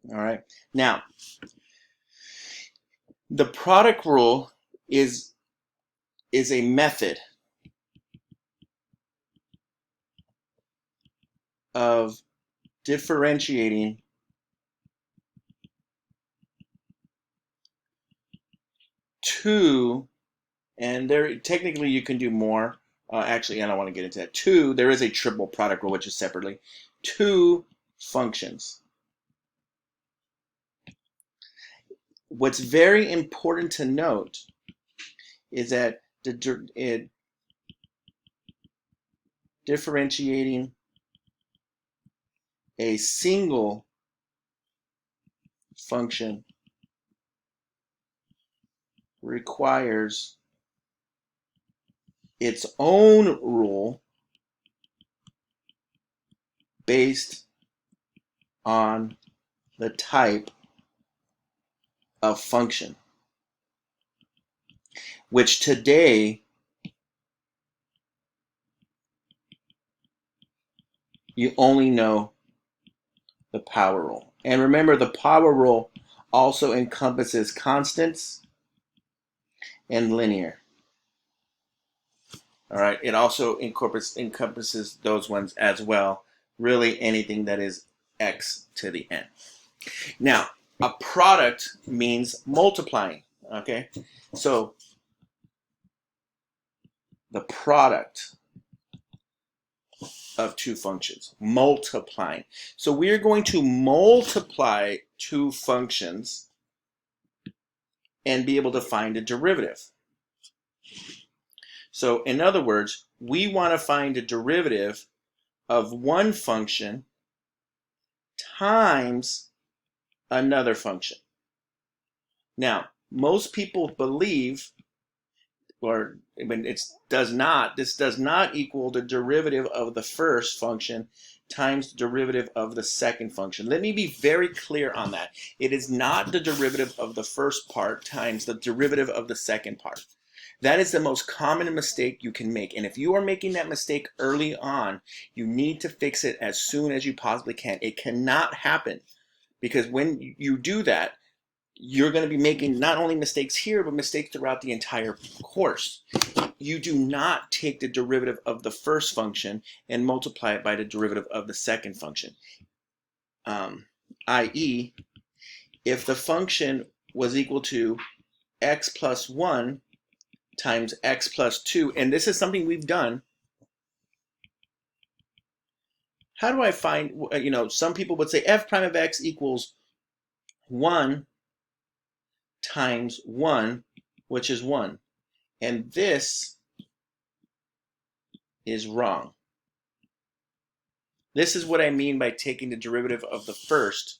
All right. Now, the product rule is a method of differentiating two, and there technically you can do more. Actually, I don't want to get into that. Two, there is a triple product rule, which is separately. Two functions. What's very important to note is that differentiating a single function requires its own rule based on the type of function, which today you only know the power rule. And remember, the power rule also encompasses constants and linear. All right, it also encompasses those ones as well. Really, anything that is x to the n. Now, a product means multiplying. Okay, so the product of two functions, multiplying. So we're going to multiply two functions and be able to find a derivative. So in other words, we want to find a derivative of one function times another function. Now, most people believe, or when this does not equal the derivative of the first function times the derivative of the second function. Let me be very clear on that. It is not the derivative of the first part times the derivative of the second part. That is the most common mistake you can make. And if you are making that mistake early on, you need to fix it as soon as you possibly can. It cannot happen, because when you do that, you're going to be making not only mistakes here, but mistakes throughout the entire course. You do not take the derivative of the first function and multiply it by the derivative of the second function. I.e., if the function was equal to x plus 1 times x plus 2, and this is something we've done. How do I find, some people would say f prime of x equals 1 times 1, which is 1. And this is wrong. This is what I mean by taking the derivative of the first.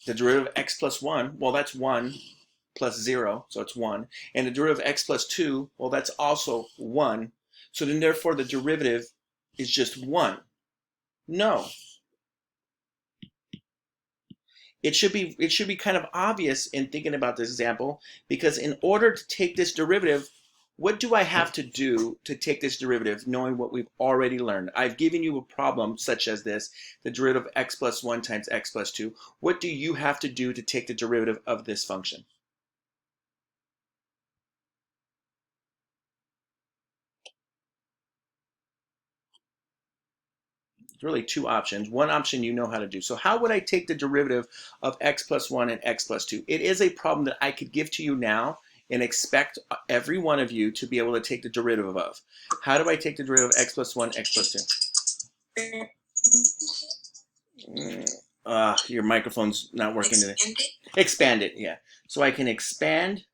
The derivative of x plus 1, well, that's 1 plus 0, so it's 1. And the derivative of x plus 2, well, that's also 1. So then therefore the derivative is just 1. No. It should be kind of obvious in thinking about this example, because in order to take this derivative, what do I have to do to take this derivative, knowing what we've already learned? I've given you a problem such as this, the derivative of x plus 1 times x plus 2. What do you have to do to take the derivative of this function? Really two options. One option you know how to do. So how would I take the derivative of x plus 1 and x plus 2? It is a problem that I could give to you now and expect every one of you to be able to take the derivative of. How do I take the derivative of x plus 1, x plus 2? Your microphone's not working today. Expand it, yeah. So I can expand,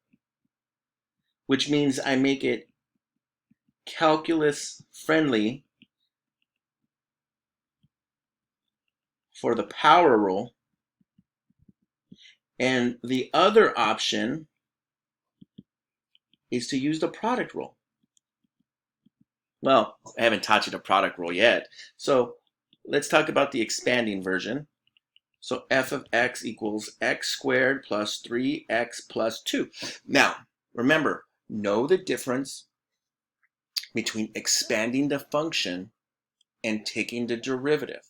which means I make it calculus friendly for the power rule. And the other option is to use the product rule. Well, I haven't taught you the product rule yet. So let's talk about the expanding version. So f of x equals x squared plus 3x plus 2. Now, remember, know the difference between expanding the function and taking the derivative.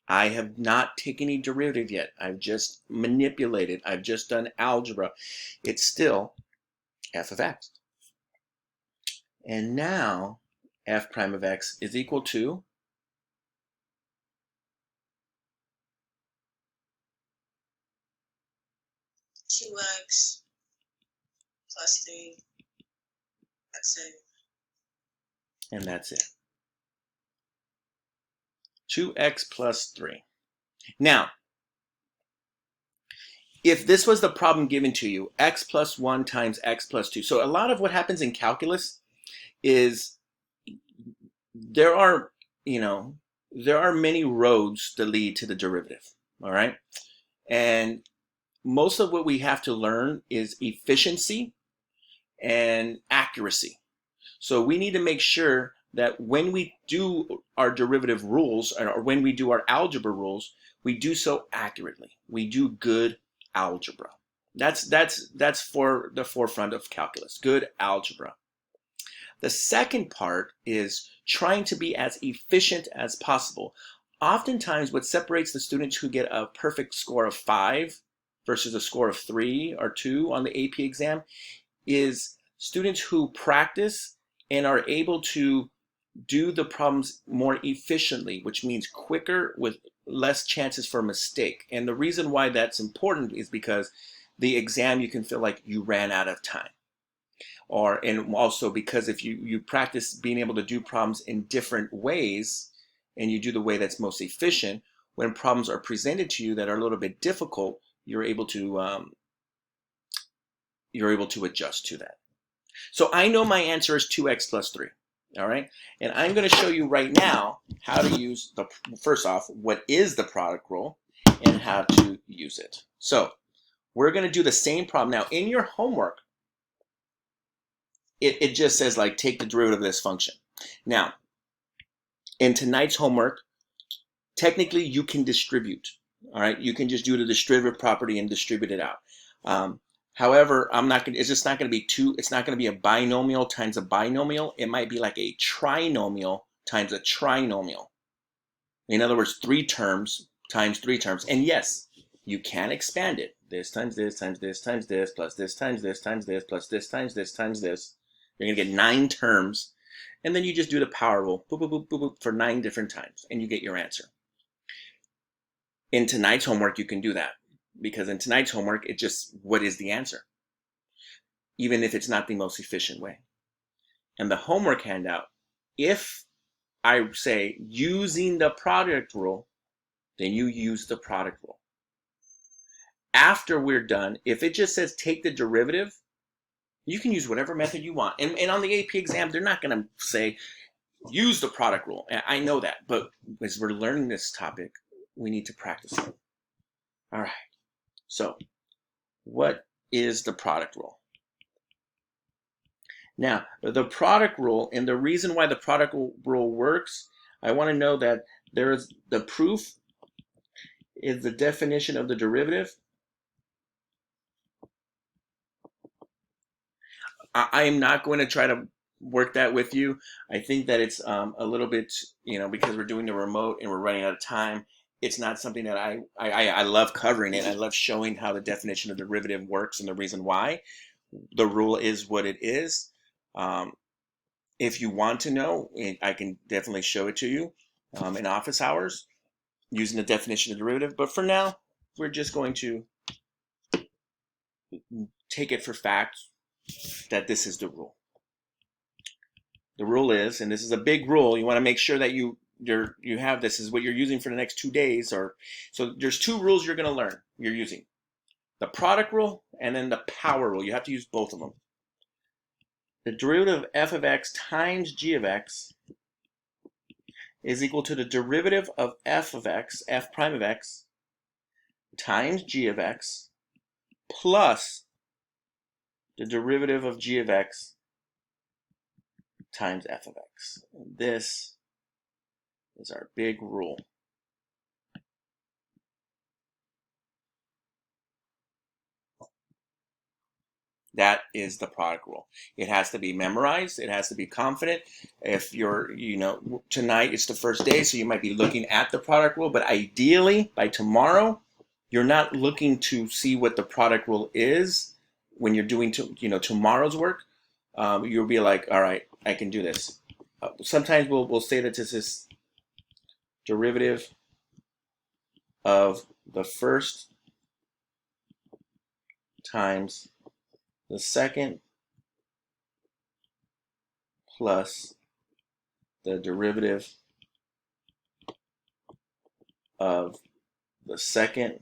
I have not taken any derivative yet. I've just manipulated. I've just done algebra. It's still f of x. And now f prime of x is equal to 2x plus 3. That's it. and that's it. 2x plus 3. Now, if this was the problem given to you, x plus 1 times x plus 2. So a lot of what happens in calculus is there are, there are many roads that lead to the derivative, all right? And most of what we have to learn is efficiency and accuracy. So we need to make sure that when we do our derivative rules or when we do our algebra rules, we do so accurately. We do good algebra. That's for the forefront of calculus, good algebra. The second part is trying to be as efficient as possible. Oftentimes what separates the students who get a perfect score of 5 versus a score of 3 or 2 on the AP exam is students who practice and are able to do the problems more efficiently, which means quicker with less chances for mistake. And the reason why that's important is because the exam you can feel like you ran out of time. And also because if you practice being able to do problems in different ways and you do the way that's most efficient, when problems are presented to you that are a little bit difficult, you're able to adjust to that. So I know my answer is 2x plus 3. All right. And I'm going to show you right now how to use first off, what is the product rule and how to use it. So we're going to do the same problem. Now in your homework, it just says like take the derivative of this function. Now, in tonight's homework, technically you can distribute. All right. You can just do the distributive property and distribute it out. However, it's just not going to be it's not going to be a binomial times a binomial. It might be like a trinomial times a trinomial. In other words, 3 terms times 3 terms. And yes, you can expand it. This times this times this times this plus this times this times this plus this times this times this. You're going to get 9 terms. And then you just do the power rule, boop, boop, boop, boop, boop, for 9 different times. And you get your answer. In tonight's homework, you can do that. Because in tonight's homework, it's just what is the answer, even if it's not the most efficient way. And the homework handout, if I say using the product rule, then you use the product rule. After we're done, if it just says take the derivative, you can use whatever method you want. And on the AP exam, they're not going to say use the product rule. I know that, but as we're learning this topic, we need to practice it. All right. So, what is the product rule? Now, the product rule, and the reason why the product rule works, I want to know that there's the proof is the definition of the derivative. I am not going to try to work that with you. I think that it's a little bit, because we're doing the remote and we're running out of time, it's not something that I love covering it. I love showing how the definition of derivative works and the reason why. The rule is what it is. If you want to know, I can definitely show it to you in office hours using the definition of derivative. But for now, we're just going to take it for fact that this is the rule. The rule is, and this is a big rule, you want to make sure that you have this is what you're using for the next 2 days. So there's 2 rules you're going to learn you're using. The product rule and then the power rule. You have to use both of them. The derivative of f of x times g of x is equal to the derivative of f of x, f prime of x, times g of x, plus the derivative of g of x times f of x. And this is our big rule. That is the product rule. It has to be memorized. It has to be confident. If you're, tonight it's the first day, so you might be looking at the product rule, but ideally by tomorrow, you're not looking to see what the product rule is when you're doing, tomorrow's work. You'll be like, all right, I can do this. Sometimes we'll say that this is derivative of the first times the second plus the derivative of the second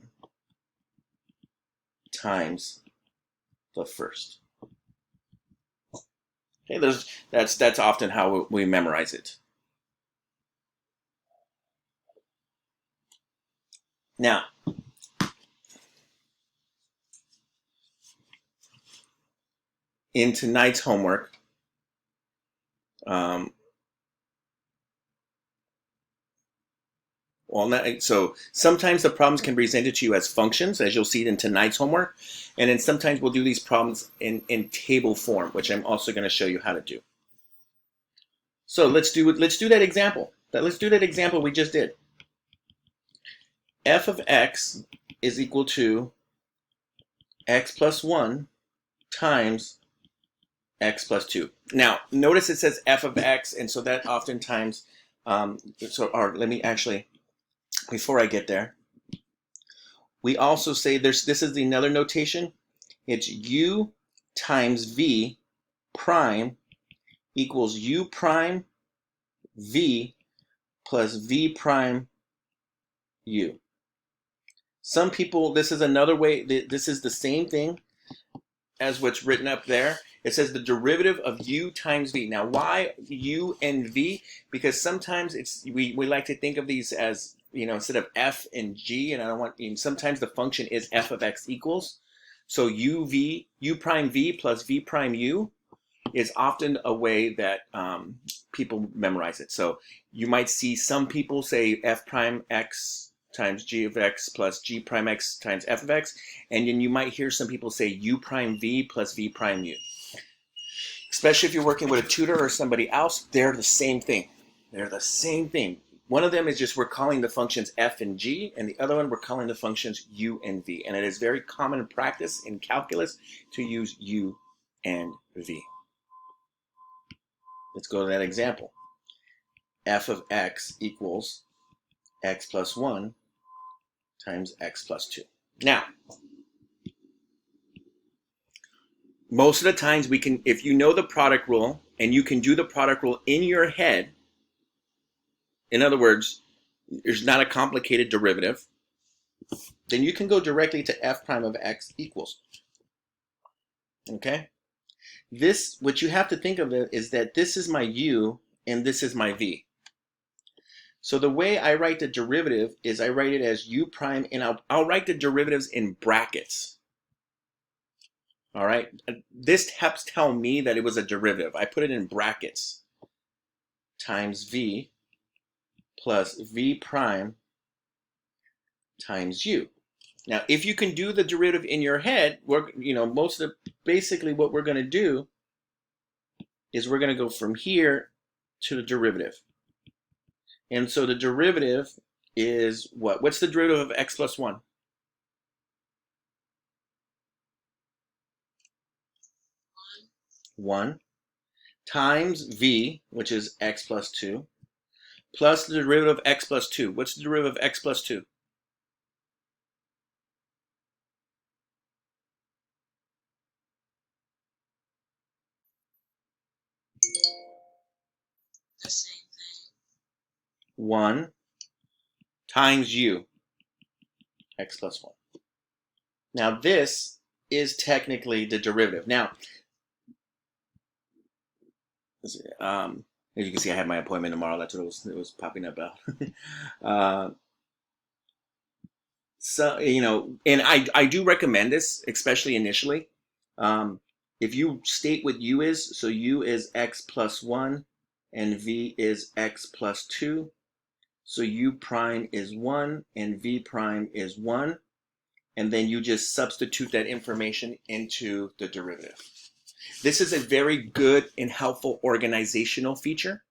times the first. Okay, that's often how we memorize it. Now, in tonight's homework, so sometimes the problems can be presented to you as functions, as you'll see in tonight's homework, and then sometimes we'll do these problems in table form, which I'm also going to show you how to do. So let's do that example. Let's do that example we just did. F of x is equal to x plus 1 times x plus 2. Now, notice it says f of x, and so that oftentimes, let me actually, before I get there, we also say this is another notation. It's u times v prime equals u prime v plus v prime u. Some people, this is another way, this is the same thing as what's written up there. It says the derivative of u times v. Now, why u and v? Because sometimes we like to think of these as, instead of f and g, and sometimes the function is f of x equals. So u prime v plus v prime u is often a way that people memorize it. So you might see some people say f prime x times g of x plus g prime x times f of x, and then you might hear some people say u prime v plus v prime u. Especially if you're working with a tutor or somebody else, they're the same thing. They're the same thing. One of them is just we're calling the functions f and g, and the other one we're calling the functions u and v. And it is very common practice in calculus to use u and v. Let's go to that example. F of x equals x plus 1 times x plus 2. Now, most of the times we can, if you know the product rule and you can do the product rule in your head, in other words, there's not a complicated derivative, then you can go directly to f prime of x equals. Okay? What you have to think of it is that this is my u and this is my v. So the way I write the derivative is I write it as u prime, and I'll write the derivatives in brackets. All right? This helps tell me that it was a derivative. I put it in brackets. Times v plus v prime times u. Now, if you can do the derivative in your head, basically what we're going to do is we're going to go from here to the derivative. And so the derivative is what? What's the derivative of x plus 1? 1 times v, which is x plus 2, plus the derivative of x plus 2. What's the derivative of x plus 2? The same thing. 1 times u, x plus 1. Now this is technically the derivative. Now, as you can see, I have my appointment tomorrow. That's what it was popping up about. So, and I do recommend this, especially initially. If you state what u is, so u is x plus 1 and v is x plus 2. So u prime is 1 and v prime is 1. and then you just substitute that information into the derivative. This is a very good and helpful organizational feature.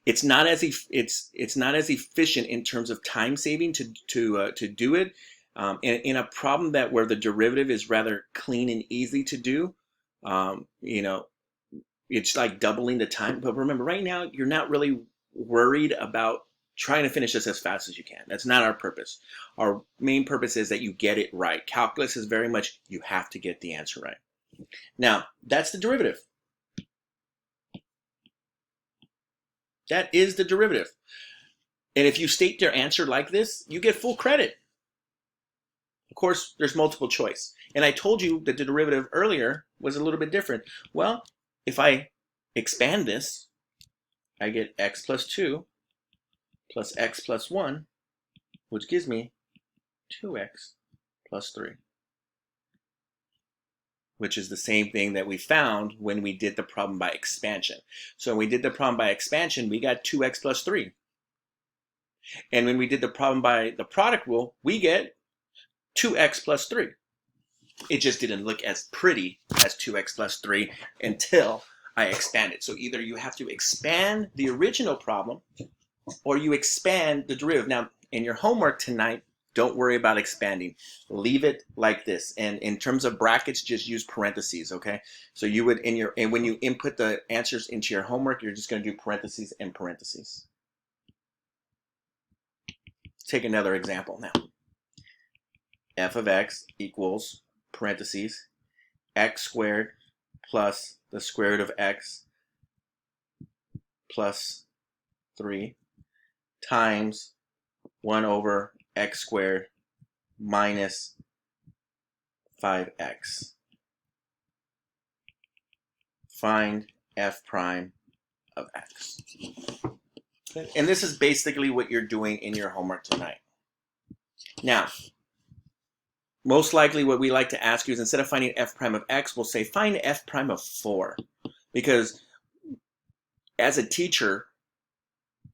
It's not as it's not as efficient in terms of time saving to do it. In a problem that where the derivative is rather clean and easy to do, you know, it's like doubling the time. But remember, right now you're not really worried about trying to finish this as fast as you can. That's not our purpose. Our main purpose is that you get it right. Calculus is very much you have to get the answer right. Now, that's the derivative. That is the derivative. And if you state your answer like this, you get full credit. Of course, there's multiple choice. And I told you that the derivative earlier was a little bit different. Well, if I expand this, I get x plus 2 plus x plus 1, which gives me 2x plus 3, which is the same thing that we found when we did the problem by expansion. So when we did the problem by expansion, we got 2x plus 3. And when we did the problem by the product rule, we get 2x plus 3. It just didn't look as pretty as 2x plus 3 until I expanded. So either you have to expand the original problem or you expand the derivative. Now, in your homework tonight, don't worry about expanding. Leave it like this. And in terms of brackets, just use parentheses, okay? So you would, and when you input the answers into your homework, you're just going to do parentheses and parentheses. Take another example now. F of x equals, parentheses, x squared plus the square root of x plus 3 times 1 over x squared minus 5x. Find f prime of x. Okay. And this is basically what you're doing in your homework tonight. Now, most likely what we like to ask you is instead of finding f prime of x, we'll say find f prime of 4. Because as a teacher,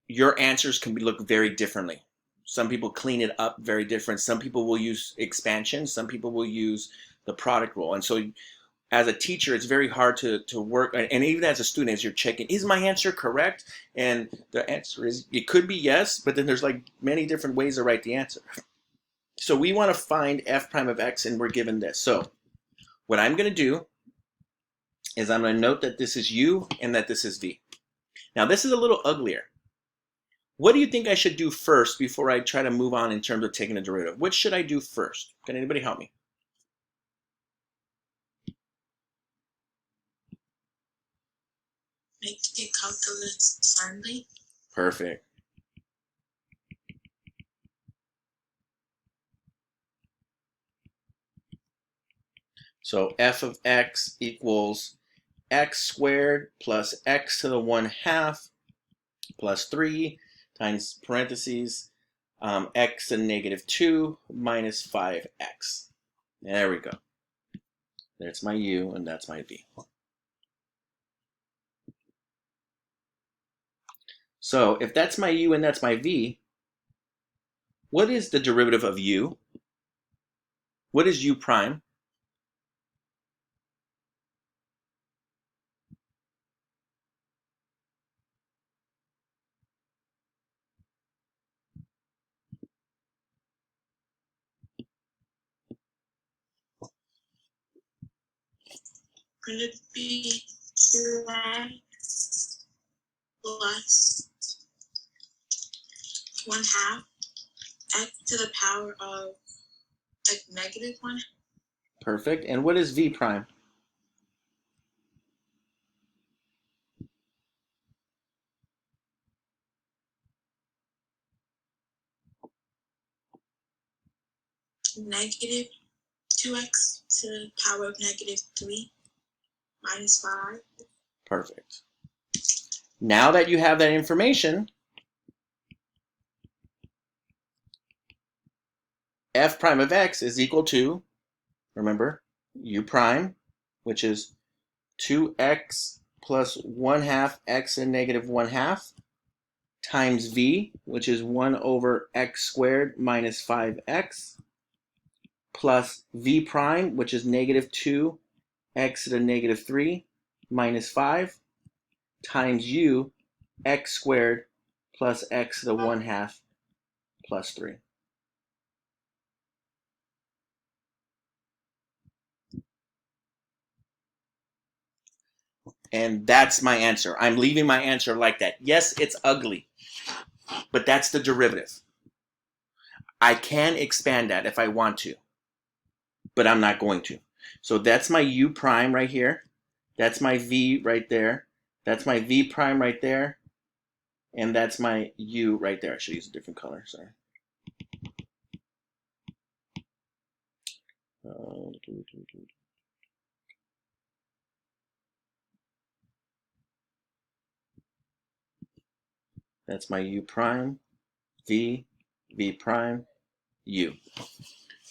your answers can look very differently. Some people clean it up very different. Some people will use expansion. Some people will use the product rule. And so as a teacher, it's very hard to work. And even as a student, as you're checking, is my answer correct? And the answer is, it could be yes, but then there's like many different ways to write the answer. So we want to find f prime of x, and we're given this. So what I'm going to do is I'm going to note that this is u and that this is v. Now this is a little uglier. What do you think I should do first before I try to move on in terms of taking a derivative? What should I do first? Can anybody help me? Make it calculus friendly. Perfect. So f of x equals x squared plus x to the 1/2 plus 3 times parentheses x to the negative 2 minus 5x. There we go. That's my u and that's my v. So if that's my u and that's my v, what is the derivative of u? What is u prime? Could it be 2x plus 1/2 x to the power of like -1? Perfect. And what is v prime? -2x to the power of -3 minus 5. Perfect. Now that you have that information, f prime of x is equal to, remember, u prime, which is 2x plus 1/2 x and negative 1/2 times v, which is 1 over x squared minus 5x, plus v prime, which is negative 2x to the negative 3 minus 5 times u x squared plus x to the 1/2 plus 3. And that's my answer. I'm leaving my answer like that. Yes, it's ugly, but that's the derivative. I can expand that if I want to, but I'm not going to. So that's my u prime right here. That's my v right there. That's my v prime right there. And that's my u right there. I should use a different color, sorry. That's my u prime, v, v prime, u.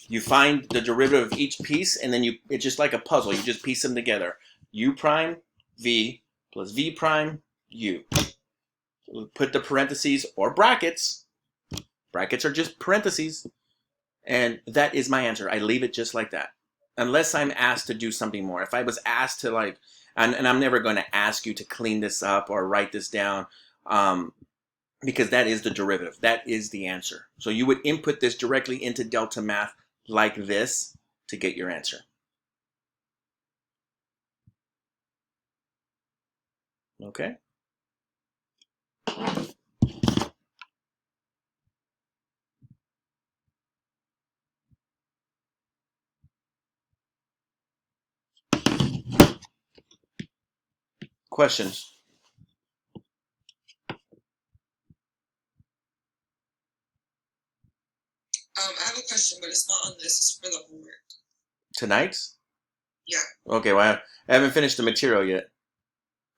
You find the derivative of each piece, and then it's just like a puzzle. You just piece them together. U prime, v, plus v prime, u. Put the parentheses or brackets. Brackets are just parentheses. And that is my answer. I leave it just like that. Unless I'm asked to do something more. If I was asked to and I'm never going to ask you to clean this up or write this down, because that is the derivative. That is the answer. So you would input this directly into Delta Math like this to get your answer. Okay? Questions? I have a question, but it's not on this. It's for the homework. Tonight's? Yeah. Okay, well, I haven't finished the material yet.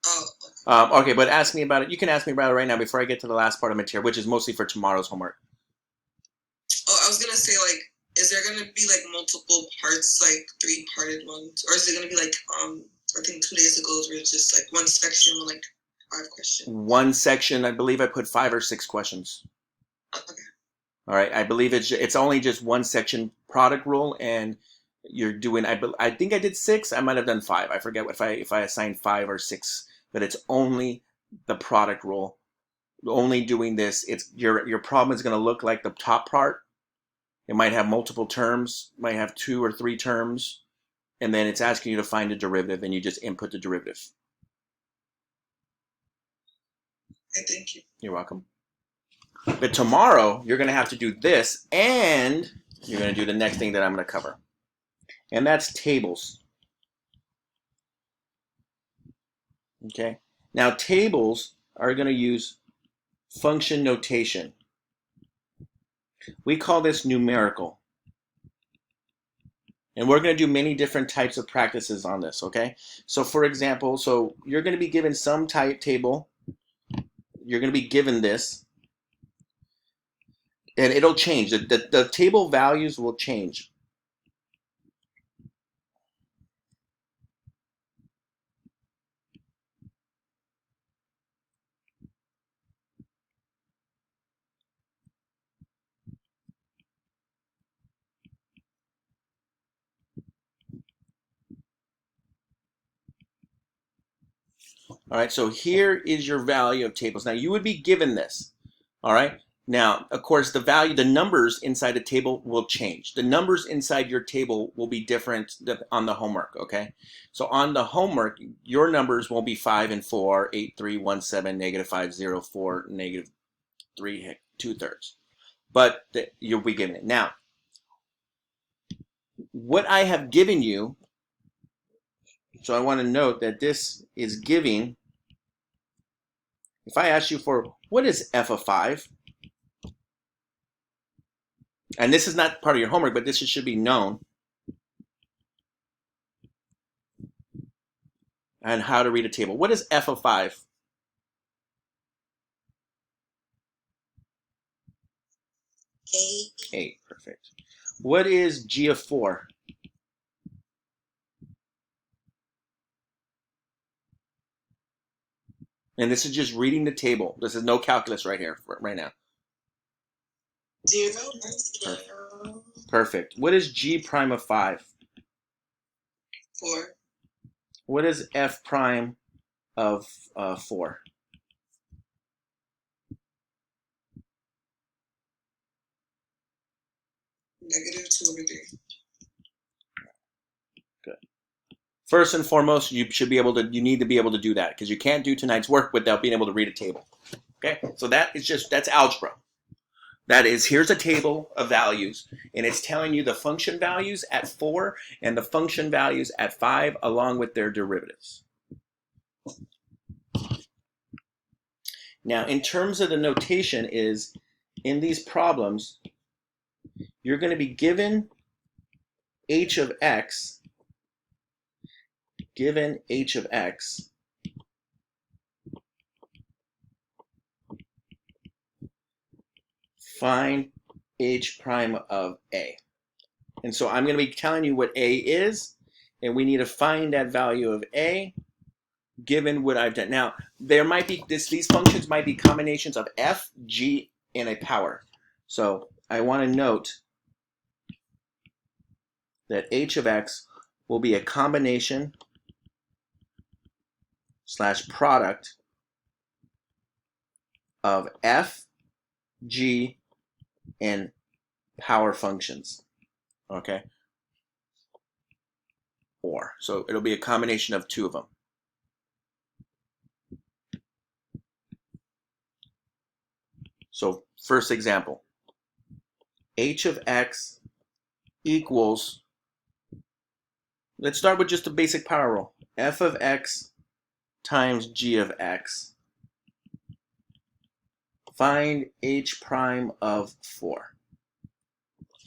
Oh. Okay, but ask me about it. You can ask me about it right now before I get to the last part of material, which is mostly for tomorrow's homework. Oh, I was gonna say, like, is there gonna be like multiple parts, like 3-parted ones, or is it gonna be like I think 2 days ago where it's just like one section with like 5 questions? One section, I believe I put 5 or 6 questions. Okay. All right, I believe it's only just one section product rule, and you're doing. I think I did 6. I might have done 5. I forget if I assigned 5 or 6, but it's only the product rule. Only doing this. It's your problem is going to look like the top part. It might have multiple terms, might have 2 or 3 terms, and then it's asking you to find a derivative, and you just input the derivative. Okay, thank you. You're welcome. But tomorrow, you're going to have to do this, and you're going to do the next thing that I'm going to cover. And that's tables. Okay? Now, tables are going to use function notation. We call this numerical. And we're going to do many different types of practices on this, okay? So, for example, you're going to be given some type table. You're going to be given this. And it'll change. The table values will change. All right, so here is your value of tables. Now, you would be given this. All right. Now, of course, the numbers inside the table will change. The numbers inside your table will be different on the homework, okay? So on the homework, your numbers won't be 5 and 4, 8, 3, 1, 7, negative 5, 0, 4, negative 3, 2/3. But you'll be given it. Now, what I have given you, so I want to note that this is giving, if I ask you for, what is f of 5? And this is not part of your homework, but this should be known. And how to read a table. What is f of 5? 8. 8, perfect. What is g of 4? And this is just reading the table. This is no calculus right here, right now. 0. Perfect. Perfect. What is g prime of 5? 4. What is f prime of 4? -2/3. Good. First and foremost, you need to be able to do that because you can't do tonight's work without being able to read a table. Okay, so that's algebra. That is, here's a table of values, and it's telling you the function values at 4 and the function values at 5 along with their derivatives. Now, in terms of the notation is, in these problems, you're going to be given h of x, find h prime of a. And so I'm going to be telling you what a is, and we need to find that value of a given what I've done. Now, there might be these functions might be combinations of f, g, and a power. So I want to note that h of x will be a combination / product of f, g, and power functions. Okay? So it'll be a combination of 2 of them. So first example, h of x equals, let's start with just a basic power rule, f of x times g of x. Find h prime of 4.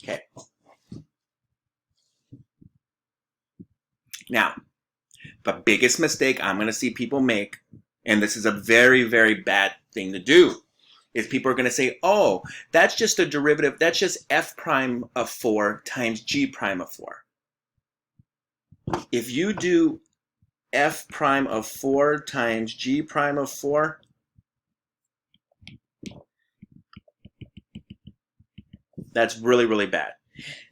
Okay. Now, the biggest mistake I'm going to see people make, and this is a very, very bad thing to do, is people are going to say, oh, that's just a derivative, that's just f prime of 4 times g prime of 4. If you do f prime of 4 times g prime of 4, that's really, really bad.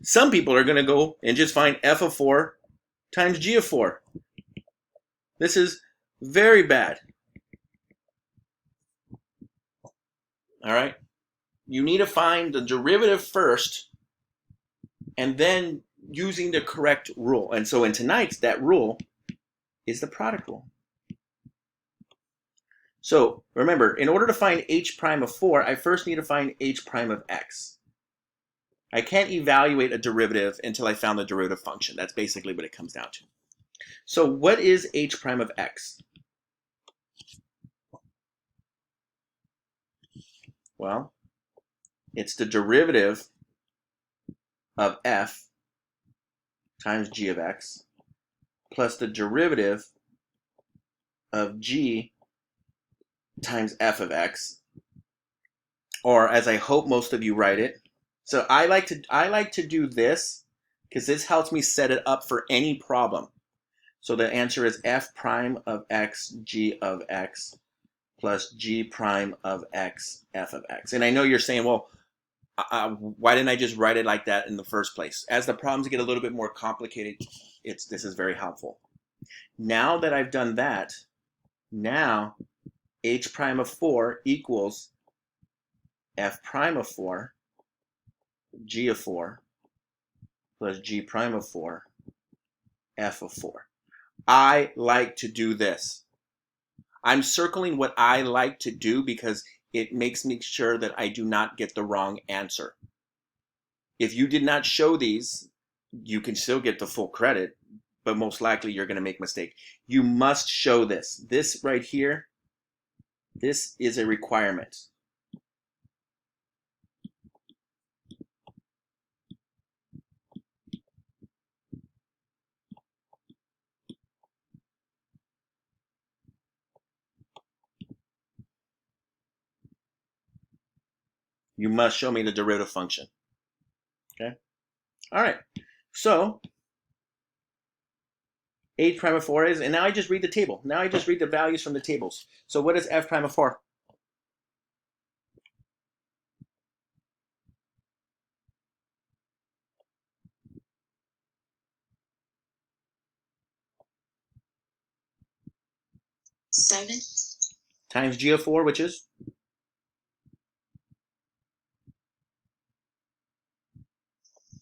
Some people are going to go and just find f of 4 times g of 4. This is very bad. All right? You need to find the derivative first and then using the correct rule. And so in tonight's, that rule is the product rule. So remember, in order to find h prime of 4, I first need to find h prime of x. I can't evaluate a derivative until I found the derivative function. That's basically what it comes down to. So what is h prime of x? Well, it's the derivative of f times g of x plus the derivative of g times f of x, or as I hope most of you write it. So I like to do this because this helps me set it up for any problem. So the answer is f prime of x g of x plus g prime of x f of x. And I know you're saying, well, why didn't I just write it like that in the first place? As the problems get a little bit more complicated, this is very helpful. Now that I've done that, now h prime of 4 equals f prime of 4 g of 4 plus g prime of 4 f of 4. I like to do this. I'm circling what I like to do because it makes me sure that I do not get the wrong answer. If you did not show these, you can still get the full credit, but most likely you're going to make a mistake. You must show this. This right here, this is a requirement. You must show me the derivative function. Okay? All right. So h prime of 4 is, and now I just read the table. Now I just read the values from the tables. So what is f prime of 4? 7 times g of 4, which is?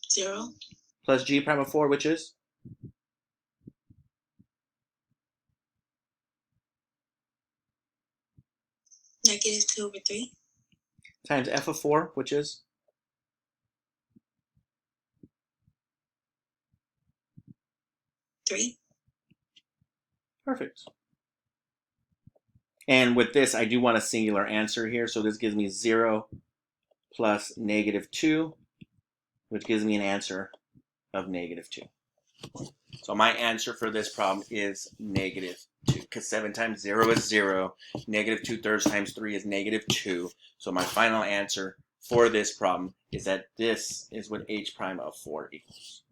Zero. Plus g prime of 4, which is? -2/3. Times f of 4, which is? 3. Perfect. And with this, I do want a singular answer here. So this gives me 0 plus -2, which gives me an answer of -2. So my answer for this problem is -2, because 7 times 0 is 0. -2/3 times 3 is -2. So my final answer for this problem is that this is what h prime of 4 equals.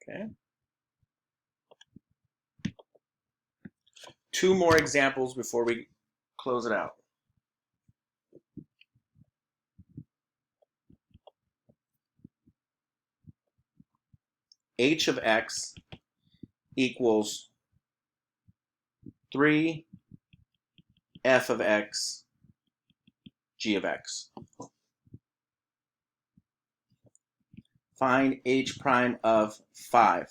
Okay. 2 more examples before we close it out. H of x equals 3 f of x g of x. Find h prime of 5.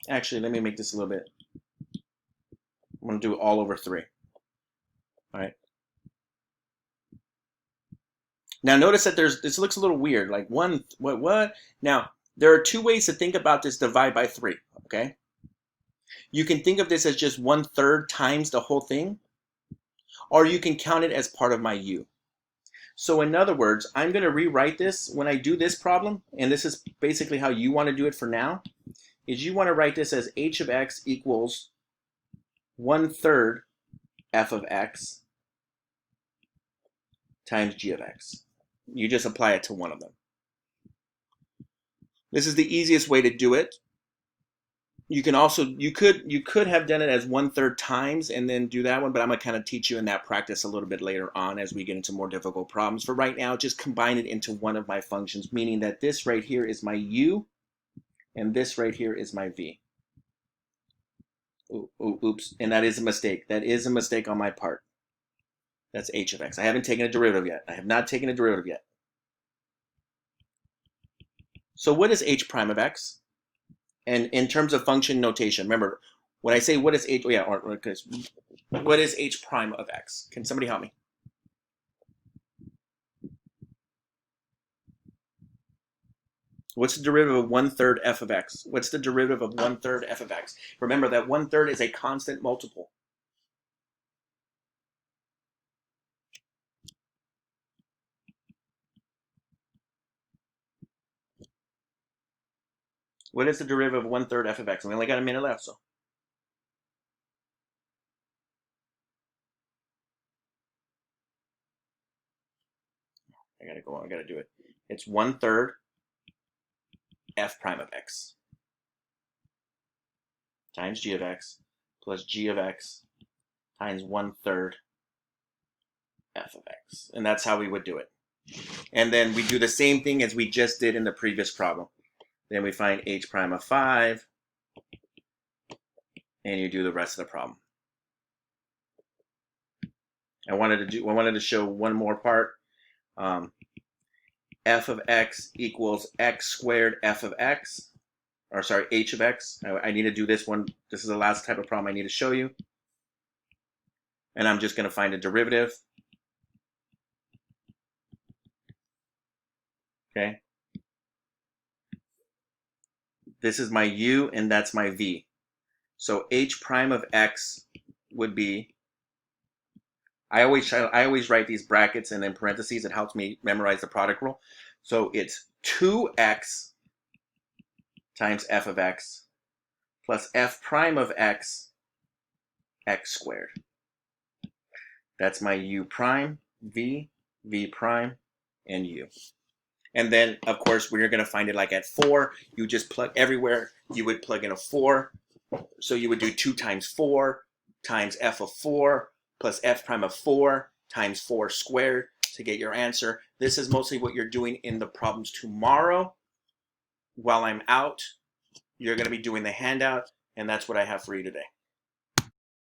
Actually, let me make this a little bit. I'm going to do it all over 3. All right. Now notice that this looks a little weird. Like what? Now, there are 2 ways to think about this divide by 3, okay? You can think of this as just 1/3 times the whole thing, or you can count it as part of my u. So in other words, I'm going to rewrite this when I do this problem, and this is basically how you want to do it for now, is you want to write this as h of x equals 1/3 f of x times g of x. You just apply it to one of them. This is the easiest way to do it. You can also, you could have done it as 1/3 times and then do that one, but I'm going to kind of teach you in that practice a little bit later on as we get into more difficult problems. For right now, just combine it into one of my functions, meaning that this right here is my u and this right here is my v. Oops, and that is a mistake. That is a mistake on my part. That's h of x. I haven't taken a derivative yet. I have not taken a derivative yet. So what is h prime of x? And in terms of function notation, remember, when I say what is h, what is h prime of x? Can somebody help me? What's the derivative of 1/3 f of x? What's the derivative of 1/3 f of x? Remember that 1/3 is a constant multiple. What is the derivative of 1/3 f of x? And we only got a minute left, so. I gotta do it. It's 1/3 f prime of x times g of x plus g of x times 1/3 f of x. And that's how we would do it. And then we do the same thing as we just did in the previous problem. Then we find h prime of 5, and you do the rest of the problem. I wanted to show one more part. F of x equals x squared f of x, or sorry, h of x. I need to do this one. This is the last type of problem I need to show you. And I'm just going to find a derivative. Okay. This is my u, and that's my v. So h prime of x would be, I always write these brackets and then parentheses. It helps me memorize the product rule. So it's 2x times f of x plus f prime of x, x squared. That's my u prime, v, v prime, and u. And then, of course, we're going to find it like at 4. You just plug everywhere. You would plug in a 4. So you would do 2 times 4 times f of 4 plus f prime of 4 times 4 squared. to get your answer. This is mostly what you're doing in the problems tomorrow. While I'm out, you're going to be doing the handout, and that's what I have for you today.